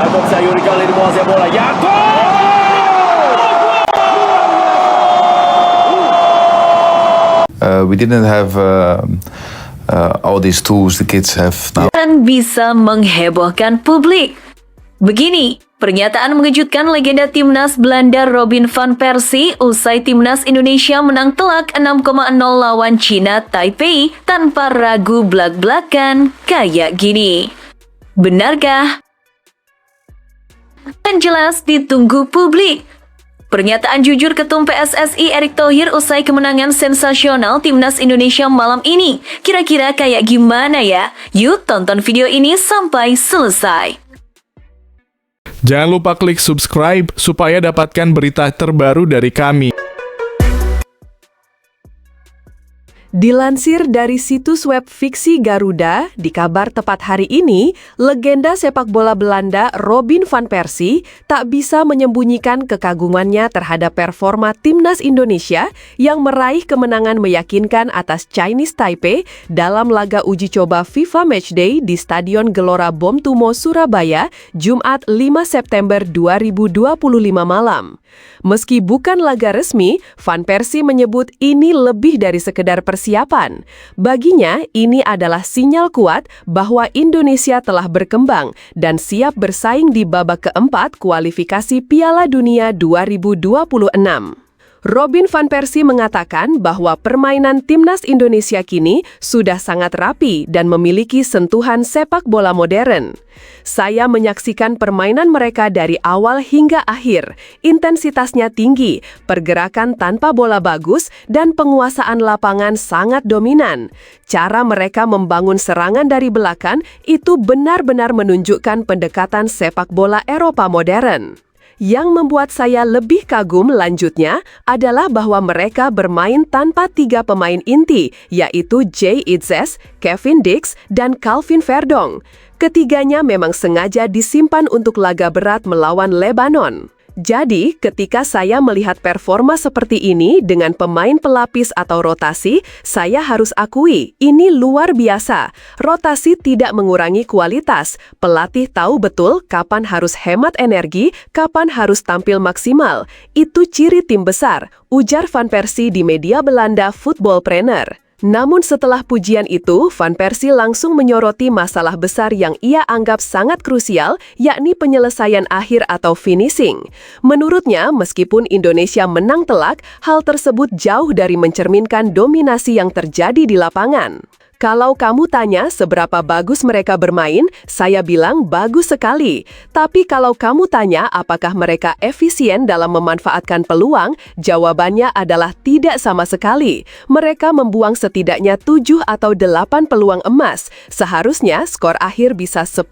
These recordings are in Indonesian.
Yakob Sayuri kali ini menguasai bola. We didn't have all these tools the kids have now. Dan bisa menghebohkan publik. Begini, pernyataan mengejutkan legenda timnas Belanda Robin van Persie usai timnas Indonesia menang telak 6,0 lawan China Taipei tanpa ragu blak-blakan kayak gini. Benarkah? Dan jelas ditunggu publik. Pernyataan jujur Ketum PSSI Erick Thohir usai kemenangan sensasional timnas Indonesia malam ini. Kira-kira kayak gimana ya? Yuk tonton video ini sampai selesai. Jangan lupa klik subscribe supaya dapatkan berita terbaru dari kami. Dilansir dari situs web Fiksi Garuda, di kabar tepat hari ini, legenda sepak bola Belanda Robin van Persie tak bisa menyembunyikan kekagumannya terhadap performa timnas Indonesia yang meraih kemenangan meyakinkan atas Chinese Taipei dalam laga uji coba FIFA Matchday di Stadion Gelora Bom Tumo, Surabaya, Jumat 5 September 2025 malam. Meski bukan laga resmi, Van Persie menyebut ini lebih dari sekedar persiapan. Baginya, ini adalah sinyal kuat bahwa Indonesia telah berkembang dan siap bersaing di babak keempat kualifikasi Piala Dunia 2026. Robin van Persie mengatakan bahwa permainan timnas Indonesia kini sudah sangat rapi dan memiliki sentuhan sepak bola modern. Saya menyaksikan permainan mereka dari awal hingga akhir. Intensitasnya tinggi, pergerakan tanpa bola bagus, dan penguasaan lapangan sangat dominan. Cara mereka membangun serangan dari belakang itu benar-benar menunjukkan pendekatan sepak bola Eropa modern. Yang membuat saya lebih kagum lanjutnya adalah bahwa mereka bermain tanpa 3 pemain inti, yaitu Jay Itzes, Kevin Dix, dan Calvin Verdong. Ketiganya memang sengaja disimpan untuk laga berat melawan Lebanon. Jadi, ketika saya melihat performa seperti ini dengan pemain pelapis atau rotasi, saya harus akui, ini luar biasa. Rotasi tidak mengurangi kualitas. Pelatih tahu betul kapan harus hemat energi, kapan harus tampil maksimal. Itu ciri tim besar, ujar Van Persie di media Belanda Voetbalpraat. Namun setelah pujian itu, Van Persie langsung menyoroti masalah besar yang ia anggap sangat krusial, yakni penyelesaian akhir atau finishing. Menurutnya, meskipun Indonesia menang telak, hal tersebut jauh dari mencerminkan dominasi yang terjadi di lapangan. Kalau kamu tanya seberapa bagus mereka bermain, saya bilang bagus sekali. Tapi kalau kamu tanya apakah mereka efisien dalam memanfaatkan peluang, jawabannya adalah tidak sama sekali. Mereka membuang setidaknya 7 atau 8 peluang emas. Seharusnya skor akhir bisa 10-0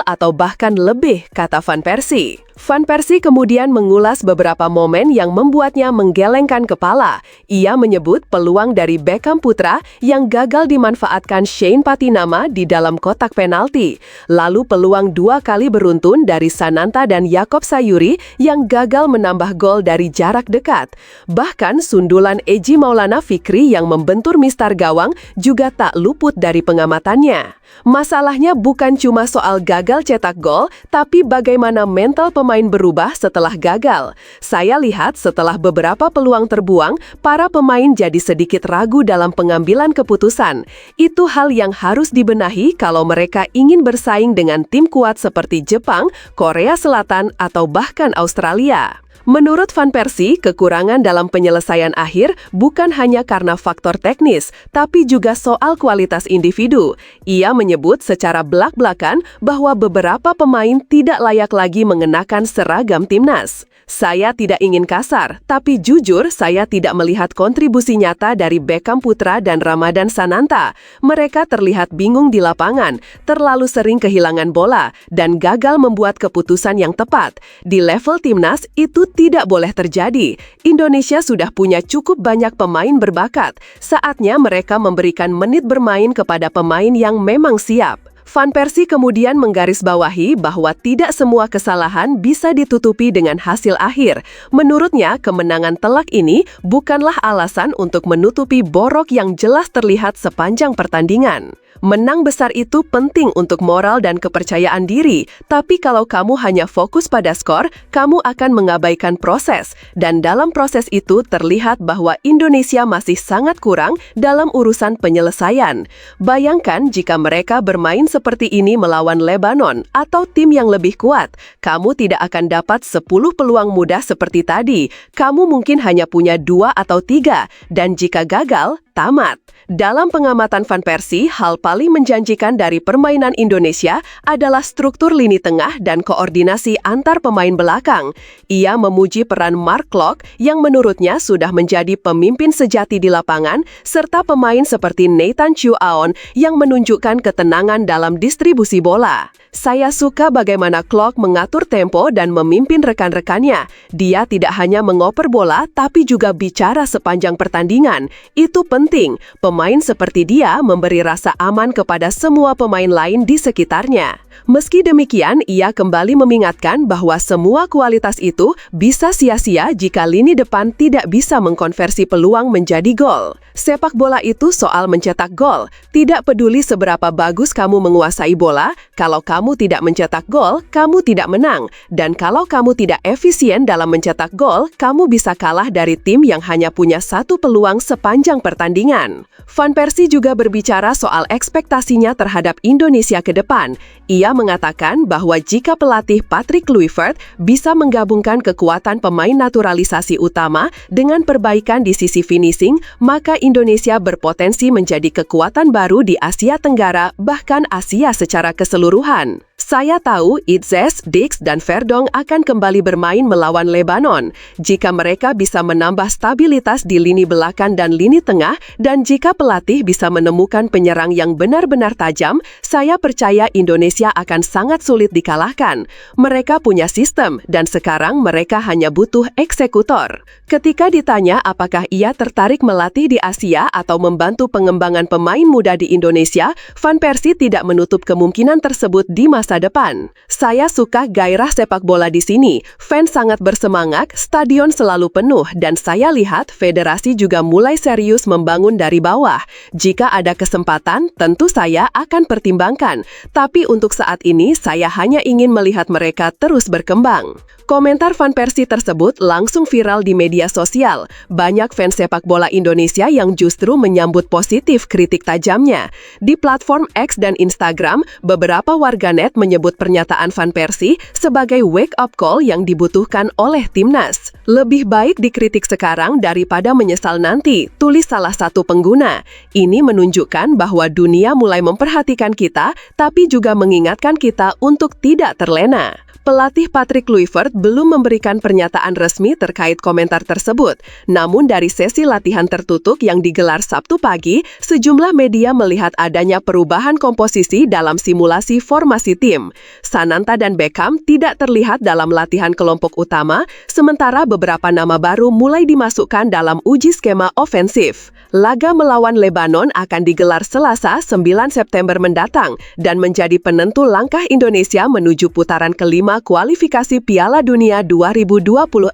atau bahkan lebih, kata Van Persie. Van Persie kemudian mengulas beberapa momen yang membuatnya menggelengkan kepala. Ia menyebut peluang dari Beckham Putra yang gagal dimanfaatkan Shane Patinama di dalam kotak penalti. Lalu peluang 2 kali beruntun dari Sananta dan Yakob Sayuri yang gagal menambah gol dari jarak dekat. Bahkan sundulan Eji Maulana Fikri yang membentur mistar gawang juga tak luput dari pengamatannya. Masalahnya bukan cuma soal gagal cetak gol, tapi bagaimana mental pemain berubah setelah gagal. Saya lihat setelah beberapa peluang terbuang, para pemain jadi sedikit ragu dalam pengambilan keputusan. Itu hal yang harus dibenahi kalau mereka ingin bersaing dengan tim kuat seperti Jepang, Korea Selatan, atau bahkan Australia. Menurut Van Persie, kekurangan dalam penyelesaian akhir bukan hanya karena faktor teknis, tapi juga soal kualitas individu. Ia menyebut secara belak-belakan bahwa beberapa pemain tidak layak lagi mengenakan seragam timnas. Saya tidak ingin kasar, tapi jujur saya tidak melihat kontribusi nyata dari Beckham Putra dan Ramadan Sananta. Mereka terlihat bingung di lapangan, terlalu sering kehilangan bola, dan gagal membuat keputusan yang tepat. Di level timnas, itu tidak boleh terjadi. Indonesia sudah punya cukup banyak pemain berbakat. Saatnya mereka memberikan menit bermain kepada pemain yang memang siap. Van Persie kemudian menggarisbawahi bahwa tidak semua kesalahan bisa ditutupi dengan hasil akhir. Menurutnya, kemenangan telak ini bukanlah alasan untuk menutupi borok yang jelas terlihat sepanjang pertandingan. Menang besar itu penting untuk moral dan kepercayaan diri, tapi kalau kamu hanya fokus pada skor, kamu akan mengabaikan proses. Dan dalam proses itu terlihat bahwa Indonesia masih sangat kurang dalam urusan penyelesaian. Bayangkan jika mereka bermain seperti ini melawan Lebanon atau tim yang lebih kuat, kamu tidak akan dapat 10 peluang mudah seperti tadi. Kamu mungkin hanya punya 2 atau 3, dan jika gagal, tamat. Dalam pengamatan Van Persie, hal paling menjanjikan dari permainan Indonesia adalah struktur lini tengah dan koordinasi antar pemain belakang. Ia memuji peran Mark Klok yang menurutnya sudah menjadi pemimpin sejati di lapangan, serta pemain seperti Nathan Chu Aon yang menunjukkan ketenangan dalam distribusi bola. Saya suka bagaimana Klok mengatur tempo dan memimpin rekan-rekannya. Dia tidak hanya mengoper bola, tapi juga bicara sepanjang pertandingan. Itu penting. Pemain seperti dia memberi rasa aman kepada semua pemain lain di sekitarnya. Meski demikian, ia kembali mengingatkan bahwa semua kualitas itu bisa sia-sia jika lini depan tidak bisa mengkonversi peluang menjadi gol. Sepak bola itu soal mencetak gol. Tidak peduli seberapa bagus kamu menguasai bola, kalau kamu tidak mencetak gol, kamu tidak menang. Dan kalau kamu tidak efisien dalam mencetak gol, kamu bisa kalah dari tim yang hanya punya 1 peluang sepanjang pertandingan. Van Persie juga berbicara soal ekspektasinya terhadap Indonesia ke depan. Ia mengatakan bahwa jika pelatih Patrick Kluivert bisa menggabungkan kekuatan pemain naturalisasi utama dengan perbaikan di sisi finishing, maka Indonesia berpotensi menjadi kekuatan baru di Asia Tenggara, bahkan Asia secara keseluruhan. Saya tahu Itzes, Dix, dan Verdong akan kembali bermain melawan Lebanon. Jika mereka bisa menambah stabilitas di lini belakang dan lini tengah, dan jika pelatih bisa menemukan penyerang yang benar-benar tajam, saya percaya Indonesia akan sangat sulit dikalahkan. Mereka punya sistem, dan sekarang mereka hanya butuh eksekutor. Ketika ditanya apakah ia tertarik melatih di Asia atau membantu pengembangan pemain muda di Indonesia, Van Persie tidak menutup kemungkinan tersebut di masa depan. Saya suka gairah sepak bola di sini. Fans sangat bersemangat, stadion selalu penuh, dan saya lihat federasi juga mulai serius membangun dari bawah. Jika ada kesempatan, tentu saya akan pertimbangkan. Tapi untuk saat ini, saya hanya ingin melihat mereka terus berkembang. Komentar Van Persie tersebut langsung viral di media sosial. Banyak fans sepak bola Indonesia yang justru menyambut positif kritik tajamnya. Di platform X dan Instagram, beberapa warganet menyebut pernyataan Van Persie sebagai wake-up call yang dibutuhkan oleh timnas. Lebih baik dikritik sekarang daripada menyesal nanti, tulis salah satu pengguna. Ini menunjukkan bahwa dunia mulai memperhatikan kita, tapi juga mengingatkan kita untuk tidak terlena. Pelatih Patrick Kluivert belum memberikan pernyataan resmi terkait komentar tersebut. Namun dari sesi latihan tertutup yang digelar Sabtu pagi, sejumlah media melihat adanya perubahan komposisi dalam simulasi formasi tim. Sananta dan Beckham tidak terlihat dalam latihan kelompok utama, sementara beberapa nama baru mulai dimasukkan dalam uji skema ofensif. Laga melawan Lebanon akan digelar Selasa 9 September mendatang dan menjadi penentu langkah Indonesia menuju putaran kelima kualifikasi Piala Dunia 2026.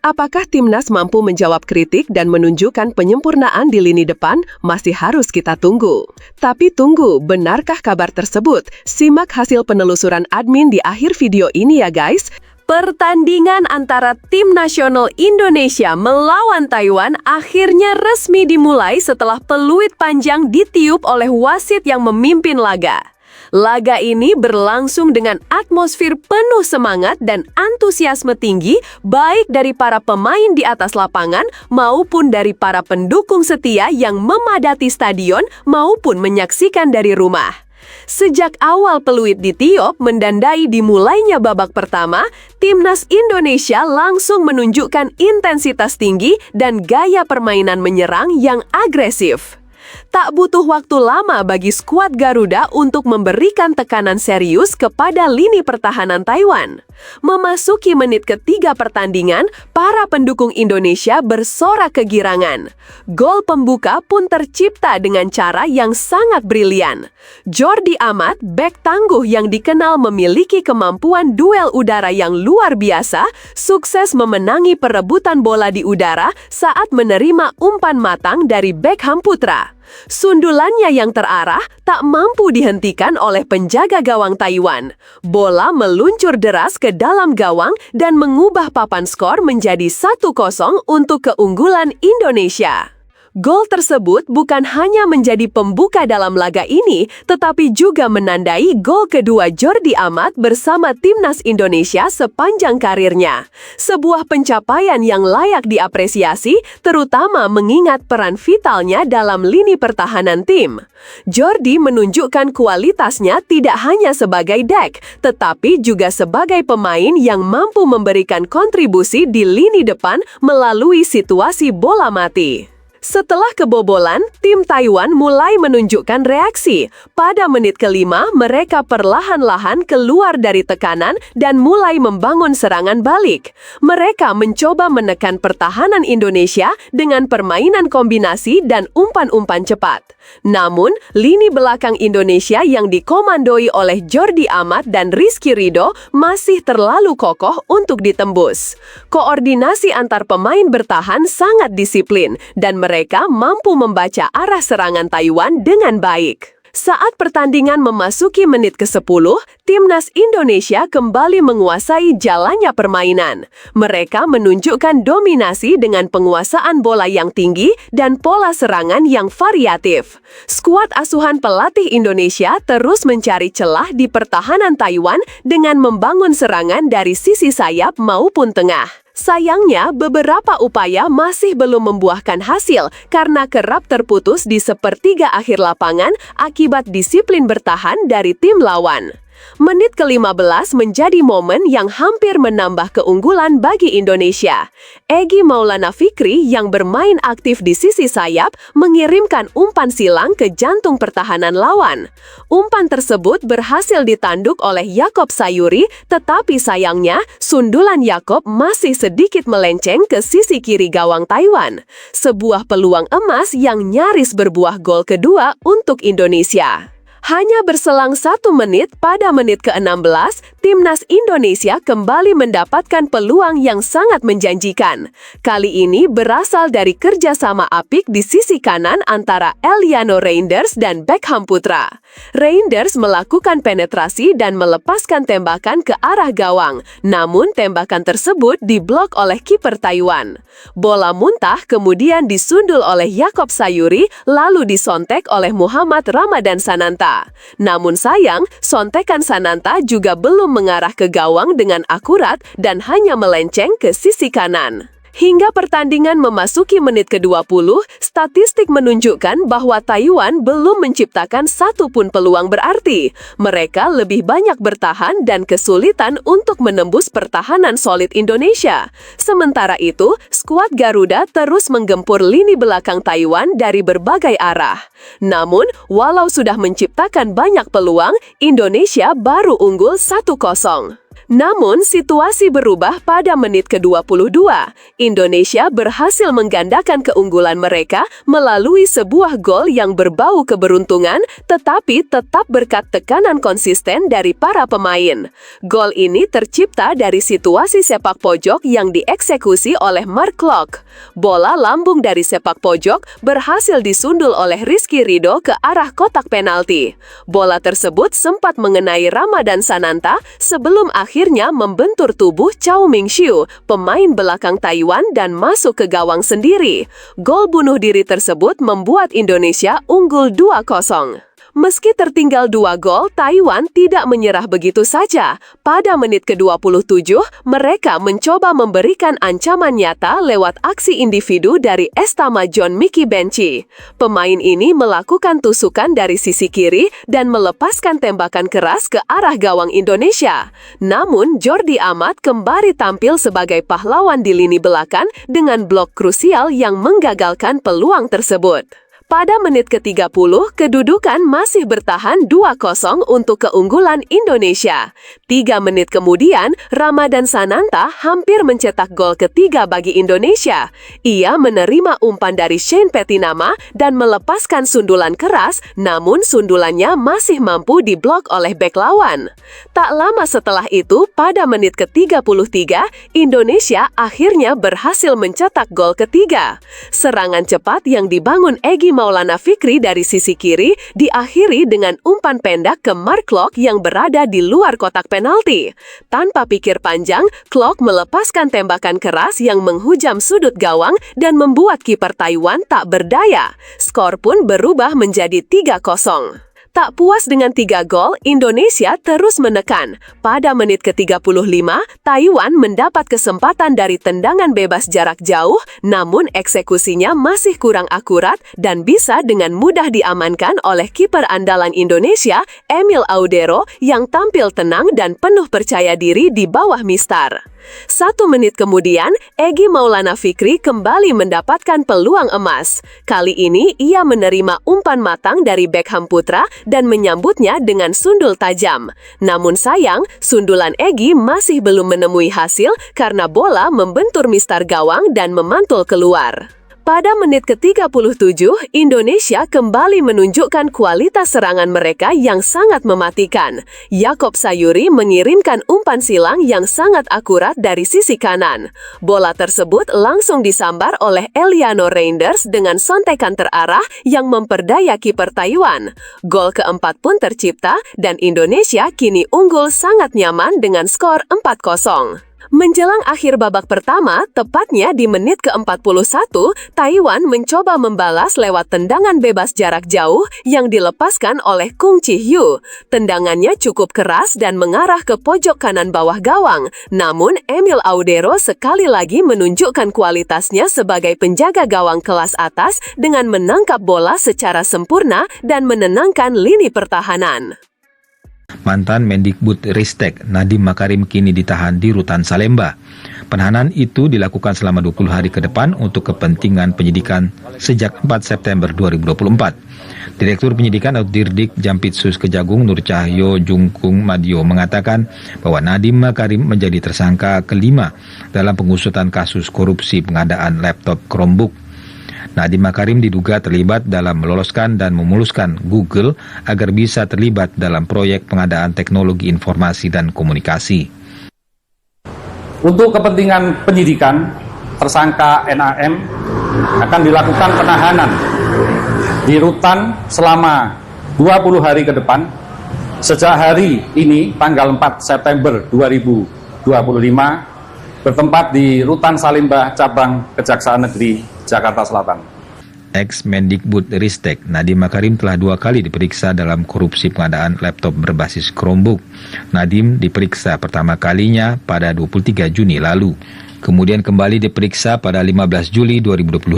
Apakah timnas mampu menjawab kritik dan menunjukkan penyempurnaan di lini depan? Masih harus kita tunggu. Tapi tunggu, benarkah kabar tersebut? Simak hasil penelusuran admin di akhir video ini ya guys. Pertandingan antara tim nasional Indonesia melawan Taiwan akhirnya resmi dimulai setelah peluit panjang ditiup oleh wasit yang memimpin laga. Laga ini berlangsung dengan atmosfer penuh semangat dan antusiasme tinggi baik dari para pemain di atas lapangan maupun dari para pendukung setia yang memadati stadion maupun menyaksikan dari rumah. Sejak awal peluit ditiup mendandai dimulainya babak pertama, timnas Indonesia langsung menunjukkan intensitas tinggi dan gaya permainan menyerang yang agresif. Tak butuh waktu lama bagi skuad Garuda untuk memberikan tekanan serius kepada lini pertahanan Taiwan. Memasuki menit ketiga pertandingan, para pendukung Indonesia bersorak kegirangan. Gol pembuka pun tercipta dengan cara yang sangat brilian. Jordi Amat, bek tangguh yang dikenal memiliki kemampuan duel udara yang luar biasa, sukses memenangi perebutan bola di udara saat menerima umpan matang dari Beckham Putra. Sundulannya yang terarah tak mampu dihentikan oleh penjaga gawang Taiwan. Bola meluncur deras ke dalam gawang dan mengubah papan skor menjadi 1-0 untuk keunggulan Indonesia. Gol tersebut bukan hanya menjadi pembuka dalam laga ini, tetapi juga menandai gol kedua Jordi Amat bersama timnas Indonesia sepanjang karirnya. Sebuah pencapaian yang layak diapresiasi, terutama mengingat peran vitalnya dalam lini pertahanan tim. Jordi menunjukkan kualitasnya tidak hanya sebagai bek, tetapi juga sebagai pemain yang mampu memberikan kontribusi di lini depan melalui situasi bola mati. Setelah kebobolan, tim Taiwan mulai menunjukkan reaksi. Pada menit ke-5, mereka perlahan-lahan keluar dari tekanan dan mulai membangun serangan balik. Mereka mencoba menekan pertahanan Indonesia dengan permainan kombinasi dan umpan-umpan cepat. Namun, lini belakang Indonesia yang dikomandoi oleh Jordi Amat dan Rizky Ridho masih terlalu kokoh untuk ditembus. Koordinasi antar pemain bertahan sangat disiplin dan mereka mampu membaca arah serangan Taiwan dengan baik. Saat pertandingan memasuki menit ke-10, timnas Indonesia kembali menguasai jalannya permainan. Mereka menunjukkan dominasi dengan penguasaan bola yang tinggi dan pola serangan yang variatif. Skuad asuhan pelatih Indonesia terus mencari celah di pertahanan Taiwan dengan membangun serangan dari sisi sayap maupun tengah. Sayangnya, beberapa upaya masih belum membuahkan hasil karena kerap terputus di sepertiga akhir lapangan akibat disiplin bertahan dari tim lawan. Menit ke-15 menjadi momen yang hampir menambah keunggulan bagi Indonesia. Egy Maulana Fikri yang bermain aktif di sisi sayap mengirimkan umpan silang ke jantung pertahanan lawan. Umpan tersebut berhasil ditanduk oleh Yaakob Sayuri, tetapi sayangnya sundulan Yaakob masih sedikit melenceng ke sisi kiri gawang Taiwan. Sebuah peluang emas yang nyaris berbuah gol kedua untuk Indonesia. Hanya berselang 1 menit pada menit ke-16, timnas Indonesia kembali mendapatkan peluang yang sangat menjanjikan. Kali ini berasal dari kerjasama apik di sisi kanan antara Eliano Reinders dan Beckham Putra. Reinders melakukan penetrasi dan melepaskan tembakan ke arah gawang, namun tembakan tersebut diblok oleh kiper Taiwan. Bola muntah kemudian disundul oleh Yaakob Sayuri, lalu disontek oleh Muhammad Ramadan Sananta. Namun sayang, sontekan Sananta juga belum mengarah ke gawang dengan akurat dan hanya melenceng ke sisi kanan. Hingga pertandingan memasuki menit ke-20, statistik menunjukkan bahwa Taiwan belum menciptakan satu pun peluang berarti. Mereka lebih banyak bertahan dan kesulitan untuk menembus pertahanan solid Indonesia. Sementara itu, skuad Garuda terus menggempur lini belakang Taiwan dari berbagai arah. Namun, walau sudah menciptakan banyak peluang, Indonesia baru unggul 1-0. Namun, situasi berubah pada menit ke-22. Indonesia berhasil menggandakan keunggulan mereka melalui sebuah gol yang berbau keberuntungan, tetapi tetap berkat tekanan konsisten dari para pemain. Gol ini tercipta dari situasi sepak pojok yang dieksekusi oleh Mark Klok. Bola lambung dari sepak pojok berhasil disundul oleh Rizky Ridho ke arah kotak penalti. Bola tersebut sempat mengenai Ramadan Sananta sebelum akhirnya membentur tubuh Chow Ming-siu, pemain belakang Taiwan, dan masuk ke gawang sendiri. Gol bunuh diri tersebut membuat Indonesia unggul 2-0. Meski tertinggal 2 gol, Taiwan tidak menyerah begitu saja. Pada menit ke-27, mereka mencoba memberikan ancaman nyata lewat aksi individu dari Estama John Mickey Benchi. Pemain ini melakukan tusukan dari sisi kiri dan melepaskan tembakan keras ke arah gawang Indonesia. Namun, Jordi Amat kembali tampil sebagai pahlawan di lini belakang dengan blok krusial yang menggagalkan peluang tersebut. Pada menit ke-30, kedudukan masih bertahan 2-0 untuk keunggulan Indonesia. 3 menit kemudian, Ramadan Sananta hampir mencetak gol ketiga bagi Indonesia. Ia menerima umpan dari Shane Petinama dan melepaskan sundulan keras, namun sundulannya masih mampu diblok oleh bek lawan. Tak lama setelah itu, pada menit ke-33, Indonesia akhirnya berhasil mencetak gol ketiga. Serangan cepat yang dibangun Egy Maulana Fikri dari sisi kiri diakhiri dengan umpan pendek ke Mark Klok yang berada di luar kotak penalti. Tanpa pikir panjang, Klok melepaskan tembakan keras yang menghujam sudut gawang dan membuat kiper Taiwan tak berdaya. Skor pun berubah menjadi 3-0. Tak puas dengan 3 gol, Indonesia terus menekan. Pada menit ke-35, Taiwan mendapat kesempatan dari tendangan bebas jarak jauh, namun eksekusinya masih kurang akurat dan bisa dengan mudah diamankan oleh kiper andalan Indonesia, Emil Audero, yang tampil tenang dan penuh percaya diri di bawah mistar. 1 menit kemudian, Egy Maulana Fikri kembali mendapatkan peluang emas. Kali ini, ia menerima umpan matang dari Beckham Putra dan menyambutnya dengan sundul tajam. Namun sayang, sundulan Egy masih belum menemui hasil karena bola membentur mistar gawang dan memantul keluar. Pada menit ke-37, Indonesia kembali menunjukkan kualitas serangan mereka yang sangat mematikan. Yaakob Sayuri mengirimkan umpan silang yang sangat akurat dari sisi kanan. Bola tersebut langsung disambar oleh Eliano Reinders dengan sontekan terarah yang memperdaya kiper Taiwan. Gol keempat pun tercipta dan Indonesia kini unggul sangat nyaman dengan skor 4-0. Menjelang akhir babak pertama, tepatnya di menit ke-41, Taiwan mencoba membalas lewat tendangan bebas jarak jauh yang dilepaskan oleh Kung Chi-hyu. Tendangannya cukup keras dan mengarah ke pojok kanan bawah gawang. Namun, Emil Audero sekali lagi menunjukkan kualitasnya sebagai penjaga gawang kelas atas dengan menangkap bola secara sempurna dan menenangkan lini pertahanan. Mantan Mendikbudristek Nadiem Makarim kini ditahan di Rutan Salemba. Penahanan itu dilakukan selama 20 hari ke depan untuk kepentingan penyidikan sejak 4 September 2024. Direktur Penyidikan atau Dirdik Jampitsus Kejagung Nur Cahyo Jungkung Madio mengatakan bahwa Nadiem Makarim menjadi tersangka kelima dalam pengusutan kasus korupsi pengadaan laptop Chromebook. Nadiem Makarim diduga terlibat dalam meloloskan dan memuluskan Google agar bisa terlibat dalam proyek pengadaan teknologi informasi dan komunikasi. Untuk kepentingan penyidikan, tersangka NAM akan dilakukan penahanan di rutan selama 20 hari ke depan, sejak hari ini, tanggal 4 September 2025, bertempat di Rutan Salemba Cabang Kejaksaan Negeri Jakarta Selatan. Ex-Mendikbudristek Nadiem Makarim telah 2 kali diperiksa dalam korupsi pengadaan laptop berbasis Chromebook. Nadiem diperiksa pertama kalinya pada 23 Juni lalu. Kemudian kembali diperiksa pada 15 Juli 2025.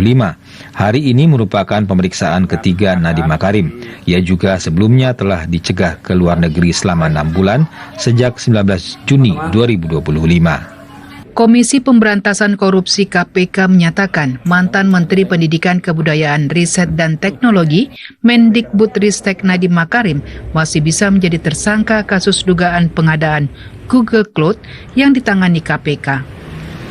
Hari ini merupakan pemeriksaan ketiga Nadiem Makarim. Ia juga sebelumnya telah dicegah ke luar negeri selama 6 bulan sejak 19 Juni 2025. Komisi Pemberantasan Korupsi KPK menyatakan mantan Menteri Pendidikan Kebudayaan Riset dan Teknologi Mendikbudristek Nadiem Makarim masih bisa menjadi tersangka kasus dugaan pengadaan Google Cloud yang ditangani KPK.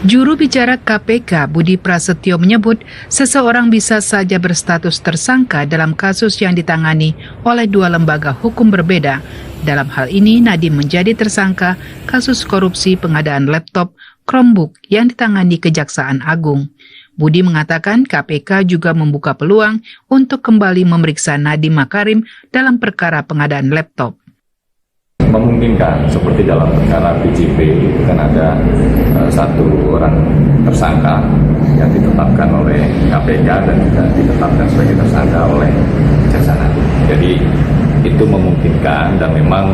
Juru bicara KPK Budi Prasetyo menyebut seseorang bisa saja berstatus tersangka dalam kasus yang ditangani oleh 2 lembaga hukum berbeda. Dalam hal ini Nadiem menjadi tersangka kasus korupsi pengadaan laptop Chromebook yang ditangani Kejaksaan Agung. Budi mengatakan KPK juga membuka peluang untuk kembali memeriksa Nadiem Makarim dalam perkara pengadaan laptop. Memungkinkan seperti dalam perkara BJP itu kan ada 1 orang tersangka yang ditetapkan oleh KPK dan juga ditetapkan sebagai tersangka oleh Kejaksaan Agung. Jadi itu memungkinkan dan memang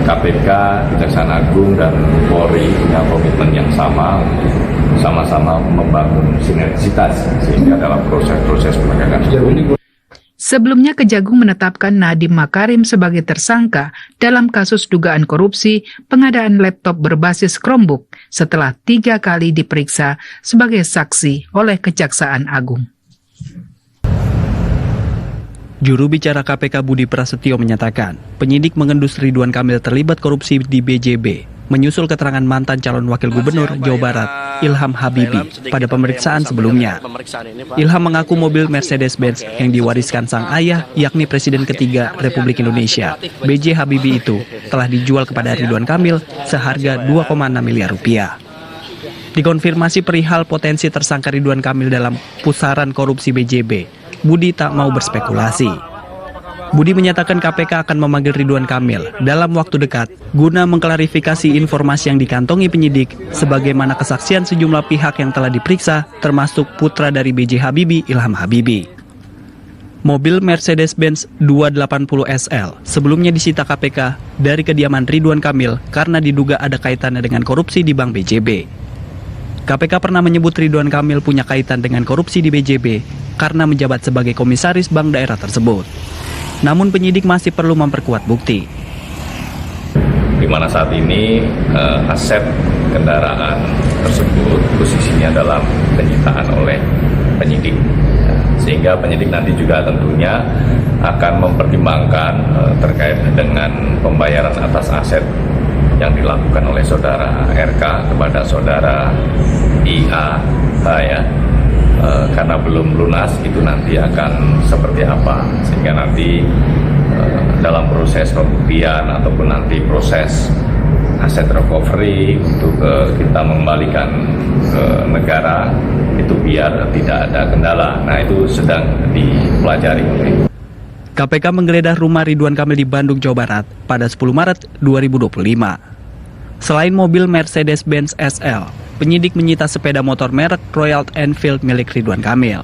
KPK, Kejaksaan Agung dan Polri punya komitmen yang sama membangun sinergitas sehingga dalam proses penegakan hukum. Sebelumnya Kejagung menetapkan Nadiem Makarim sebagai tersangka dalam kasus dugaan korupsi pengadaan laptop berbasis Chromebook setelah 3 kali diperiksa sebagai saksi oleh Kejaksaan Agung. Juru bicara KPK Budi Prasetyo menyatakan, penyidik mengendus Ridwan Kamil terlibat korupsi di BJB, menyusul keterangan mantan calon wakil gubernur Jawa Barat, Ilham Habibie, pada pemeriksaan sebelumnya. Ilham mengaku mobil Mercedes-Benz yang diwariskan sang ayah, yakni Presiden ketiga Republik Indonesia, B.J. Habibie itu, telah dijual kepada Ridwan Kamil seharga 2,6 miliar rupiah. Dikonfirmasi perihal potensi tersangka Ridwan Kamil dalam pusaran korupsi BJB, Budi tak mau berspekulasi. Budi menyatakan KPK akan memanggil Ridwan Kamil dalam waktu dekat guna mengklarifikasi informasi yang dikantongi penyidik sebagaimana kesaksian sejumlah pihak yang telah diperiksa termasuk putra dari B.J. Habibie, Ilham Habibie. Mobil Mercedes-Benz 280 SL sebelumnya disita KPK dari kediaman Ridwan Kamil karena diduga ada kaitannya dengan korupsi di Bank BJB. KPK pernah menyebut Ridwan Kamil punya kaitan dengan korupsi di BJB karena menjabat sebagai komisaris bank daerah tersebut. Namun penyidik masih perlu memperkuat bukti. Di mana saat ini aset kendaraan tersebut posisinya dalam penyitaan oleh penyidik. Sehingga penyidik nanti juga tentunya akan mempertimbangkan terkait dengan pembayaran atas aset yang dilakukan oleh saudara RK kepada saudara IAH ya. Karena belum lunas itu nanti akan seperti apa, sehingga nanti dalam proses pembuktian ataupun nanti proses aset recovery untuk kita mengembalikan ke negara itu biar tidak ada kendala. Nah itu sedang dipelajari. KPK menggeledah rumah Ridwan Kamil di Bandung, Jawa Barat pada 10 Maret 2025. Selain mobil Mercedes-Benz SL, penyidik menyita sepeda motor merek Royal Enfield milik Ridwan Kamil.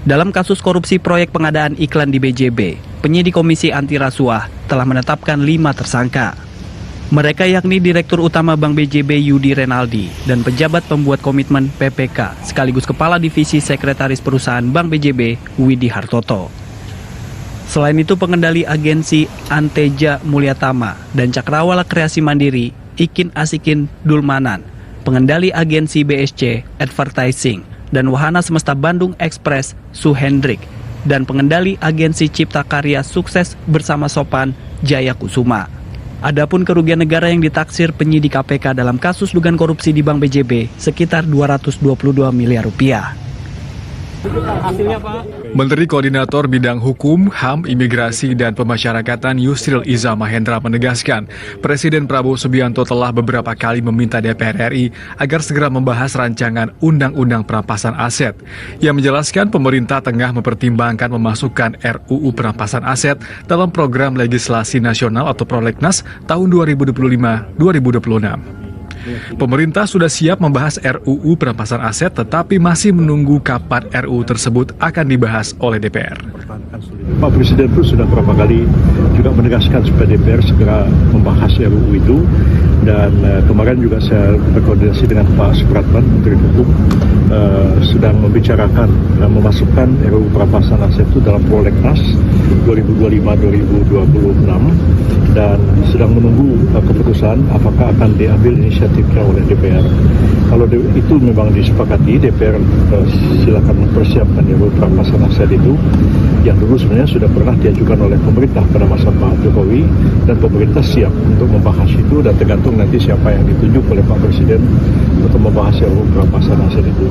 Dalam kasus korupsi proyek pengadaan iklan di BJB, penyidik Komisi Anti Rasuah telah menetapkan 5 tersangka. Mereka yakni Direktur Utama Bank BJB Yudi Renaldi dan pejabat pembuat komitmen PPK sekaligus Kepala Divisi Sekretaris Perusahaan Bank BJB Widi Hartoto. Selain itu pengendali agensi Anteja Mulyatama dan Cakrawala Kreasi Mandiri Ikin Asikin Dulmanan, pengendali agensi BSC Advertising dan Wahana Semesta Bandung Express Suhendrik, dan pengendali agensi Cipta Karya Sukses Bersama Sopan Jaya Kusuma. Adapun kerugian negara yang ditaksir penyidik KPK dalam kasus dugaan korupsi di Bank BJB sekitar 222 miliar rupiah. Menteri Koordinator Bidang Hukum, HAM, Imigrasi, dan Pemasyarakatan Yusril Iza Mahendra menegaskan, Presiden Prabowo Subianto telah beberapa kali meminta DPR RI agar segera membahas rancangan Undang-Undang Perampasan Aset. Ia menjelaskan pemerintah tengah mempertimbangkan memasukkan RUU Perampasan Aset dalam program legislasi nasional atau Prolegnas tahun 2025-2026. Pemerintah sudah siap membahas RUU Perampasan Aset, tetapi masih menunggu kapan RUU tersebut akan dibahas oleh DPR. Pak Presiden pun sudah beberapa kali juga menegaskan supaya DPR segera membahas RUU itu, dan kemarin juga saya berkoordinasi dengan Pak Supratman, Menteri Hukum, sedang membicarakan memasukkan RUU Perampasan Aset itu dalam Prolegnas 2025-2026 dan sedang menunggu keputusan apakah akan diambil inisiatifnya oleh DPR. Kalau itu memang disepakati, DPR silakan mempersiapkan RUU Perampasan Aset itu, yang dulu sebenarnya sudah pernah diajukan oleh pemerintah pada masa Pak Jokowi, dan pemerintah siap untuk membahas itu, dan tergantung nanti siapa yang ditunjuk oleh Pak Presiden untuk membahas RUU Perampasan Aset itu.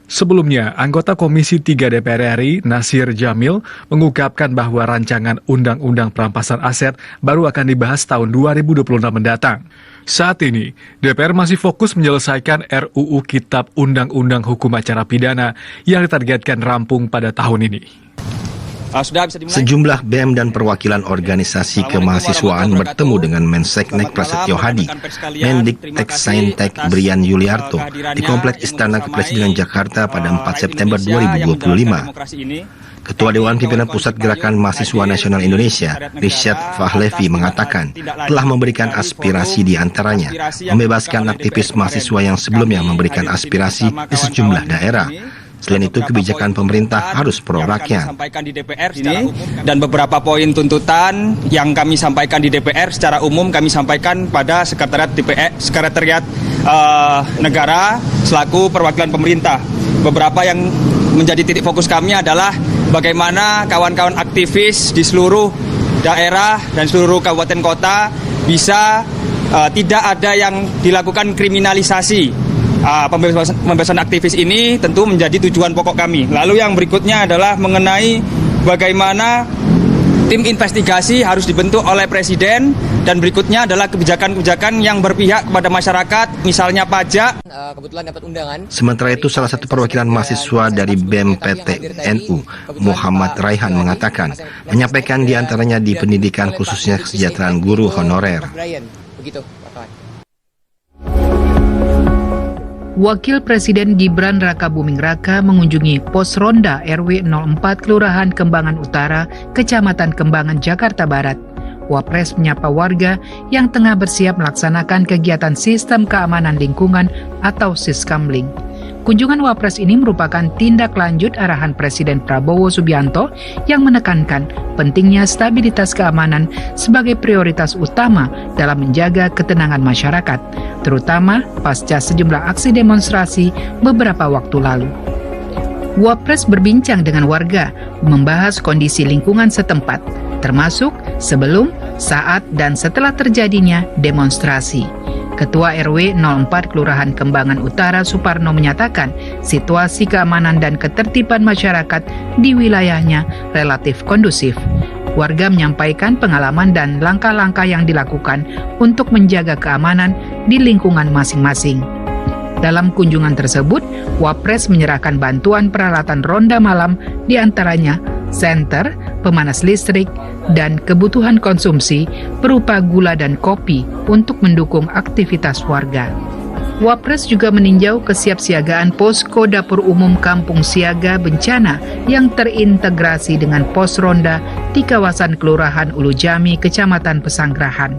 Sebelumnya, anggota Komisi 3 DPR RI, Nasir Jamil, mengungkapkan bahwa rancangan Undang-Undang Perampasan Aset baru akan dibahas tahun 2026 mendatang. Saat ini, DPR masih fokus menyelesaikan RUU Kitab Undang-Undang Hukum Acara Pidana yang ditargetkan rampung pada tahun ini. Sejumlah BEM dan perwakilan organisasi kemahasiswaan bertemu dengan Menseknek Prasetyo Hadi, Mendiktek Brian Yuliarto di Kompleks Istana Kepresidenan Jakarta pada 4 September 2025. Ketua Dewan Pimpinan Pusat Gerakan Mahasiswa Nasional Indonesia, Rishad Fahlevi, mengatakan telah memberikan aspirasi di antaranya membebaskan aktivis mahasiswa yang sebelumnya memberikan aspirasi di sejumlah daerah. Selain itu, kebijakan pemerintah harus pro rakyat. Dan beberapa poin tuntutan yang kami sampaikan di DPR secara umum kami sampaikan pada Sekretariat Negara selaku perwakilan pemerintah. Beberapa yang menjadi titik fokus kami adalah bagaimana kawan-kawan aktivis di seluruh daerah dan seluruh kabupaten kota bisa tidak ada yang dilakukan kriminalisasi. Pembebasan aktivis ini tentu menjadi tujuan pokok kami. Lalu yang berikutnya adalah mengenai bagaimana Tim investigasi harus dibentuk oleh Presiden dan berikutnya adalah kebijakan-kebijakan yang berpihak kepada masyarakat, misalnya pajak. Kebetulan dapat undangan. Sementara itu, salah satu perwakilan mahasiswa dari BEM PTNU, Muhammad Raihan, mengatakan, menyampaikan diantaranya di pendidikan khususnya kesejahteraan guru honorer. Begitu. Wakil Presiden Gibran Rakabuming Raka mengunjungi pos ronda RW 04 Kelurahan Kembangan Utara, Kecamatan Kembangan, Jakarta Barat. Wapres menyapa warga yang tengah bersiap melaksanakan kegiatan Sistem Keamanan Lingkungan atau Siskamling. Kunjungan Wapres ini merupakan tindak lanjut arahan Presiden Prabowo Subianto yang menekankan pentingnya stabilitas keamanan sebagai prioritas utama dalam menjaga ketenangan masyarakat, terutama pasca sejumlah aksi demonstrasi beberapa waktu lalu. Wapres berbincang dengan warga, membahas kondisi lingkungan setempat, termasuk sebelum, saat, dan setelah terjadinya demonstrasi. Ketua RW 04 Kelurahan Kembangan Utara Suparno menyatakan situasi keamanan dan ketertiban masyarakat di wilayahnya relatif kondusif. Warga menyampaikan pengalaman dan langkah-langkah yang dilakukan untuk menjaga keamanan di lingkungan masing-masing. Dalam kunjungan tersebut, Wapres menyerahkan bantuan peralatan ronda malam, diantaranya senter, pemanas listrik, dan kebutuhan konsumsi berupa gula dan kopi untuk mendukung aktivitas warga. Wapres juga meninjau kesiapsiagaan posko dapur umum Kampung Siaga Bencana yang terintegrasi dengan pos ronda di kawasan Kelurahan Ulu Jami, Kecamatan Pesanggerahan.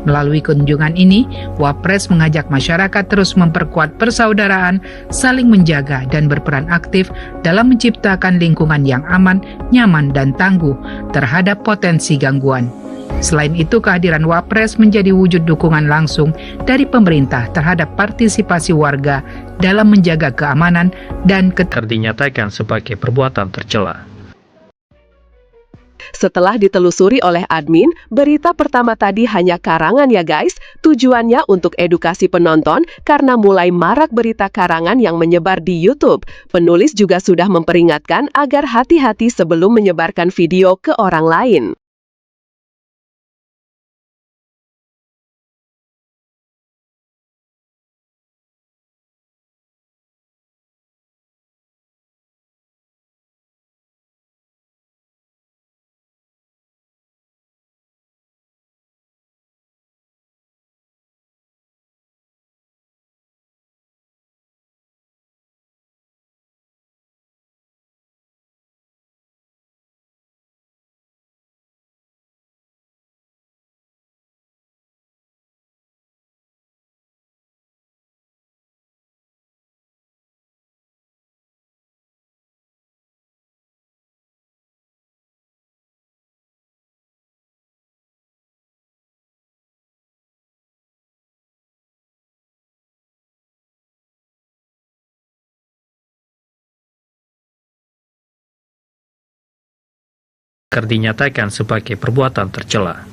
Melalui kunjungan ini, Wapres mengajak masyarakat terus memperkuat persaudaraan, saling menjaga dan berperan aktif dalam menciptakan lingkungan yang aman, nyaman, dan tangguh terhadap potensi gangguan. Selain itu, kehadiran Wapres menjadi wujud dukungan langsung dari pemerintah terhadap partisipasi warga dalam menjaga keamanan dan dinyatakan sebagai perbuatan tercela. Setelah ditelusuri oleh admin, berita pertama tadi hanya karangan ya guys. Tujuannya untuk edukasi penonton karena mulai marak berita karangan yang menyebar di YouTube. Penulis juga sudah memperingatkan agar hati-hati sebelum menyebarkan video ke orang lain. Dinyatakan sebagai perbuatan tercela.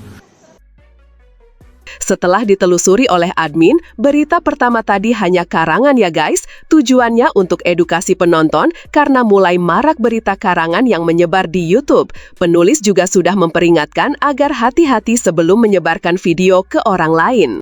Setelah ditelusuri oleh admin, berita pertama tadi hanya karangan ya guys. Tujuannya untuk edukasi penonton karena mulai marak berita karangan yang menyebar di YouTube. Penulis juga sudah memperingatkan agar hati-hati sebelum menyebarkan video ke orang lain.